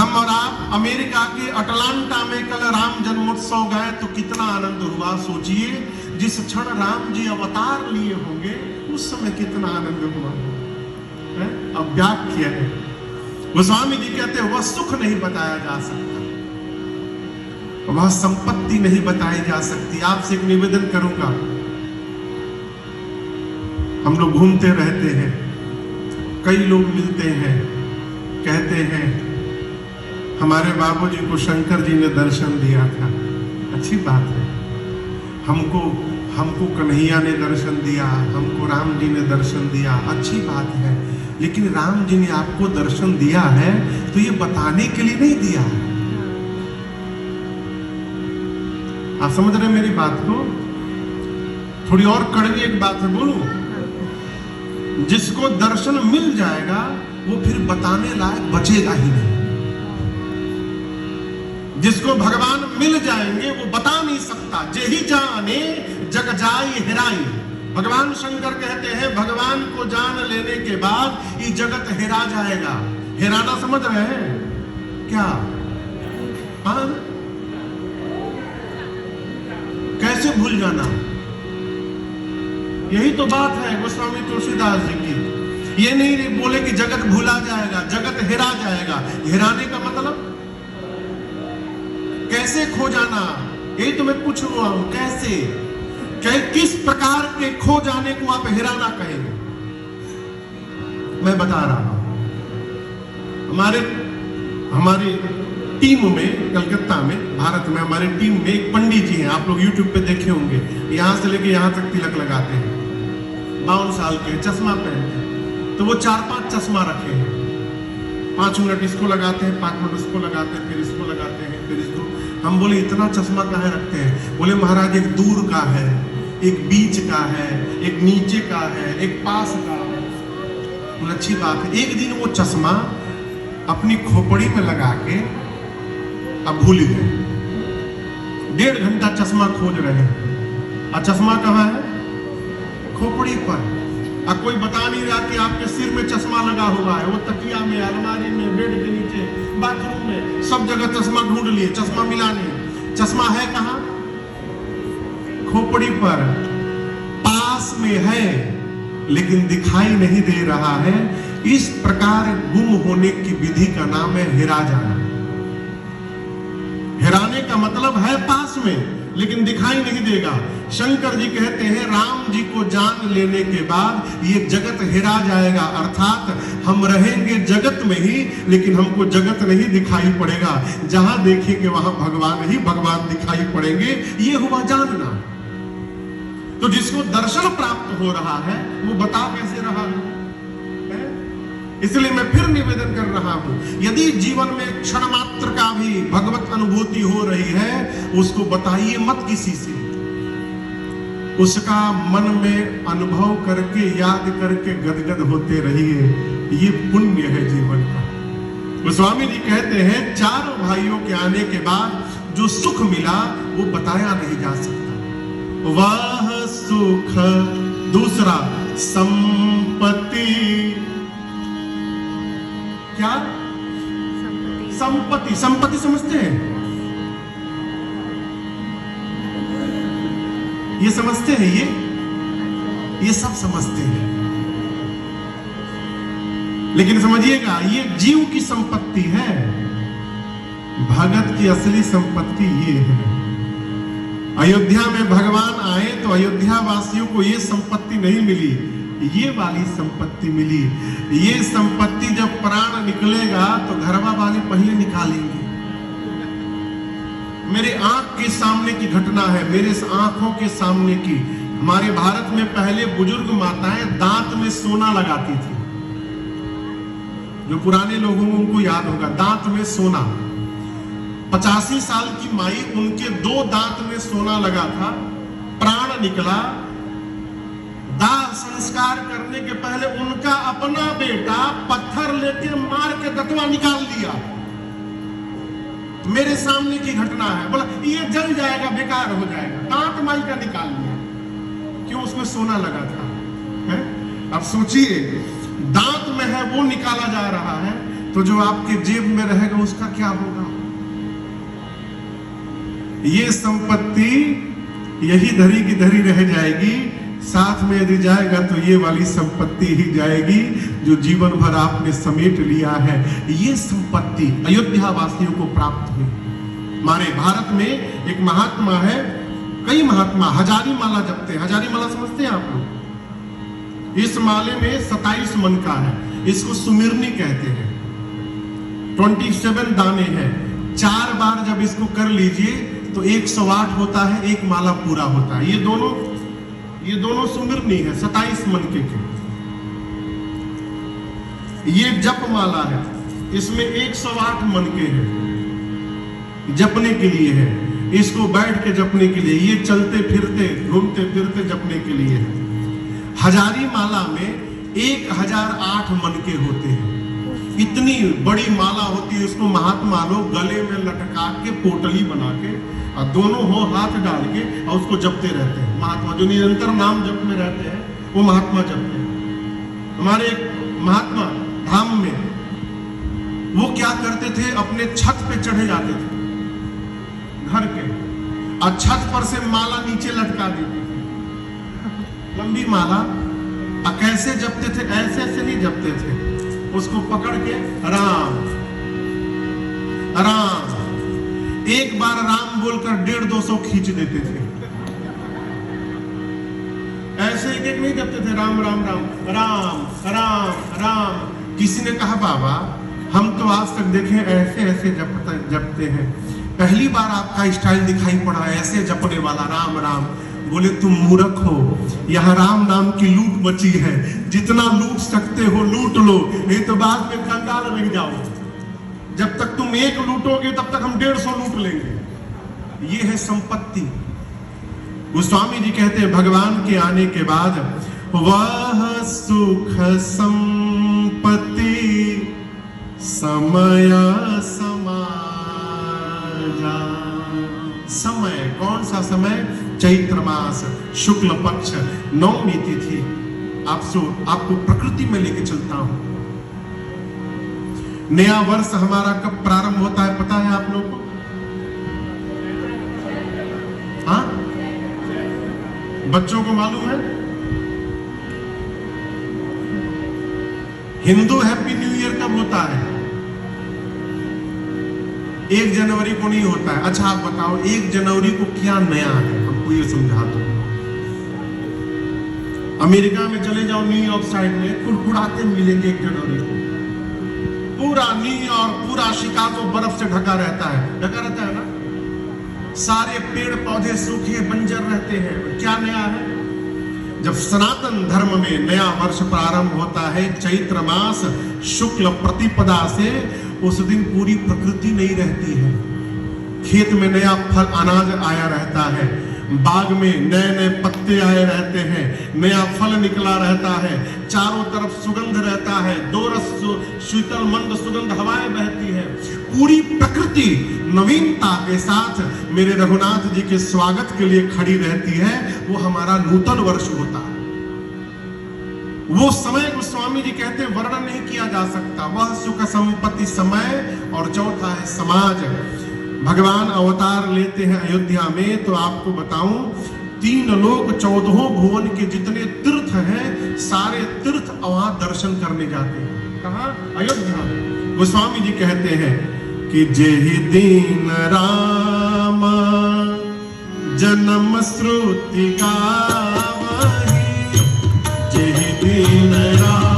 हम और आप अमेरिका के अटलांटा में कल राम जन्मोत्सव गए तो कितना आनंद हुआ। सोचिए जिस क्षण राम जी अवतार लिए होंगे उस समय कितना आनंद हुआ है। अब व्याख्या है, गोस्वामी जी कहते हैं वह सुख नहीं बताया जा सकता, वह संपत्ति नहीं बताई जा सकती। आपसे एक निवेदन करूंगा, हम लोग घूमते रहते हैं, कई लोग मिलते हैं, कहते हैं हमारे बाबूजी को शंकर जी ने दर्शन दिया था। अच्छी बात है, हमको कन्हैया ने दर्शन दिया, हमको राम जी ने दर्शन दिया, अच्छी बात है। लेकिन राम जी ने आपको दर्शन दिया है तो ये बताने के लिए नहीं दिया है। आप समझ रहे हैं मेरी बात को? थोड़ी और कड़वी एक बात है, बोलूं, जिसको दर्शन मिल जाएगा वो फिर बताने लायक बचेगा ही नहीं। जिसको भगवान मिल जाएंगे वो बता नहीं सकता। जेहि जाने जग जाई हेराई। भगवान शंकर कहते हैं भगवान को जान लेने के बाद ये जगत हेरा जाएगा। हेराना समझ रहे हैं क्या? हाँ, कैसे भूल जाना? यही तो बात है गोस्वामी तुलसीदास जी की। ये नहीं बोले कि जगत भूला जाएगा, जगत हेरा जाएगा। हेराने का मतलब कैसे खो जाना, यही तो मैं पूछ रहा हूं। कैसे, किस प्रकार के खो जाने को आप हेराना कहेंगे? मैं बता रहा हूं। हमारे टीम में कलकत्ता में, भारत में हमारे टीम में एक पंडित जी हैं, आप लोग यूट्यूब पे देखे होंगे। यहां से लेके यहां तक तिलक लगाते हैं, 52 साल के, चश्मा पहनते हैं। तो वो 4-5 चश्मा रखे हैं। 5 मिनट इसको लगाते हैं, 5 मिनट इसको लगाते हैं, फिर इसको लगाते हैं, फिर इसको। हम बोले इतना चश्मा काहे रखते हैं? बोले महाराज एक दूर का है, एक बीच का है, एक नीचे का है, एक पास का है। बोले अच्छी बात है। एक दिन वो चश्मा अपनी खोपड़ी में लगा के अब भूल गए। 1.5 घंटा चश्मा खोज रहे हैं और चश्मा कहाँ है? खोपड़ी पर। अब कोई बता नहीं रहा कि आपके सिर में चश्मा लगा हुआ है। वो तकिया में, अलमारी में, बेड के नीचे, बाथरूम में, सब जगह चश्मा ढूंढ लिए, चश्मा मिला नहीं। चश्मा है कहाँ? खोपड़ी पर, पास में है लेकिन दिखाई नहीं दे रहा है। इस प्रकार गुम होने की विधि का नाम है हेरा जाना। हेराने का मतलब है पास में लेकिन दिखाई नहीं देगा। शंकर जी कहते हैं राम जी को जान लेने के बाद ये जगत हेरा जाएगा, अर्थात हम रहेंगे जगत में ही लेकिन हमको जगत नहीं दिखाई पड़ेगा। जहां देखेंगे वहां भगवान ही भगवान दिखाई पड़ेंगे। ये हुआ जानना। तो जिसको दर्शन प्राप्त हो रहा है वो बता कैसे रहा है? इसलिए मैं फिर निवेदन कर रहा हूं, यदि जीवन में क्षण मात्र का भी भगवत अनुभूति हो रही है उसको बताइए मत किसी से। उसका मन में अनुभव करके, याद करके गदगद होते रहिए। ये पुण्य है जीवन का। गोस्वामी जी कहते हैं 4 भाइयों के आने के बाद जो सुख मिला वो बताया नहीं जा सकता। वह सुख, दूसरा संपत्ति। क्या? संपत्ति। संपत्ति समझते हैं? ये समझते हैं? ये सब समझते हैं। लेकिन समझिएगा ये जीव की संपत्ति है, भगत की असली संपत्ति ये है। अयोध्या में भगवान आए तो अयोध्या वासियों को ये संपत्ति नहीं मिली, ये वाली संपत्ति मिली। ये संपत्ति जब प्राण निकलेगा तो घरवा वाले पहले निकालेंगे। मेरे आंख के सामने की घटना है, मेरे आंखों के सामने की। हमारे भारत में पहले बुजुर्ग माताएं दांत में सोना लगाती थी। जो पुराने लोगों को उनको याद होगा, दांत में सोना। 85 साल की माई, उनके 2 दांत में सोना लगा था। प्राण निकला, दाह संस्कार करने के पहले उनका अपना बेटा पत्थर लेके मार के दतवा निकाल दिया। मेरे सामने की घटना है। बोला ये जल जाएगा, बेकार हो जाएगा। दांत माई का निकाल लिया, क्यों? उसमें सोना लगा था। है? अब सोचिए दांत में है वो निकाला जा रहा है, तो जो आपके जेब में रहेगा उसका क्या होगा? ये संपत्ति यही धरी की धरी रह जाएगी, साथ में यदि जाएगा तो ये वाली संपत्ति ही जाएगी जो जीवन भर आपने समेट लिया है। ये संपत्ति अयोध्या वासियों को प्राप्त हुई। हमारे भारत में एक महात्मा है, कई महात्मा हजारी माला जपते हैं। हजारी माला समझते हैं आप लोग? इस माले में 27 मन का है, इसको सुमिरनी कहते हैं। 27 दाने हैं। 4 बार जब इसको कर लीजिए तो 108 होता है, एक माला पूरा होता है। ये दोनों सुमिरनी है 27 मनके के। ये जप माला है, इसमें 108 मनके हैं, जपने के लिए है। इसको बैठ के जपने के लिए, ये चलते फिरते घूमते फिरते जपने के लिए है। हजारी माला में 1008 मनके होते हैं। इतनी बड़ी माला होती है, उसको महात्मा लोग गले में लटका के पोटली बना के और दोनों हो हाथ डाल के और उसको जपते रहते हैं। महात्मा जो निरंतर नाम जप में रहते हैं वो महात्मा जपते हैं। हमारे एक महात्मा धाम में वो क्या करते थे, अपने छत पे चढ़े जाते थे घर के, और छत पर से माला नीचे लटका देते थे, लंबी माला। और कैसे जपते थे? ऐसे ऐसे नहीं जपते थे, उसको पकड़ के राम राम, एक बार राम बोलकर 150-200 खींच देते थे। ऐसे एक एक नहीं जपते थे, राम राम राम राम राम राम। किसी ने कहा बाबा हम तो आज तक देखे ऐसे ऐसे जपते हैं, पहली बार आपका स्टाइल दिखाई पड़ा ऐसे जपने वाला, राम राम। बोले तुम मूर्ख हो, यहाँ राम नाम की लूट मची है, जितना लूट सकते हो लूट लो, नहीं तो बाद में कंगाल रह जाओ। जब तक तुम एक लूटोगे तब तक हम 150 लूट लेंगे। ये है संपत्ति। गोस्वामी जी कहते हैं भगवान के आने के बाद वह सुख संपत्ति समय समाजा। समय कौन सा समय? चैत्र मास शुक्ल पक्ष 9वीं तिथि। आपको प्रकृति में लेके चलता हूं। नया वर्ष हमारा कब प्रारंभ होता है पता है आप लोग को? हाँ, बच्चों को मालूम है? हिंदू हैप्पी न्यू ईयर कब होता है? 1 जनवरी को नहीं होता है। अच्छा आप बताओ 1 जनवरी को क्या नया है, हमको ये समझा दो। अमेरिका में चले जाओ, न्यूयॉर्क साइड में कुड़कुड़ाते मिलेंगे 1 जनवरी को। पूरा न्यूयॉर्क, पूरा शिकागो बर्फ से ढका रहता है ना। सारे पेड़ पौधे सूखे बंजर रहते हैं। क्या नया है? जब सनातन धर्म में नया वर्ष प्रारंभ होता है चैत्र मास शुक्ल प्रतिपदा से, उस दिन पूरी प्रकृति नहीं रहती है। खेत में नया फल अनाज आया रहता है, बाग में नए नए पत्ते आए रहते हैं, नया फल निकला रहता है, चारों तरफ सुगंध रहता है, दो रस शीतल मंद सुगंध हवाएं बहती है। पूरी प्रकृति नवीनता के साथ मेरे रघुनाथ जी के स्वागत के लिए खड़ी रहती है। वो हमारा नूतन वर्ष होता है। वो समय गोस्वामी जी कहते हैं वर्णन नहीं किया जा सकता। वह सुख संपत्ति समय, और चौथा है समाज। भगवान अवतार लेते हैं अयोध्या में, तो आपको बताऊं 3 लोक 14 भुवन के जितने तीर्थ हैं, सारे तीर्थ वहां दर्शन करने जाते हैं। कहां? अयोध्या में। गोस्वामी जी कहते हैं कि जेहि दीन राम जन्म श्रुति गावहि, जेहि दीन राम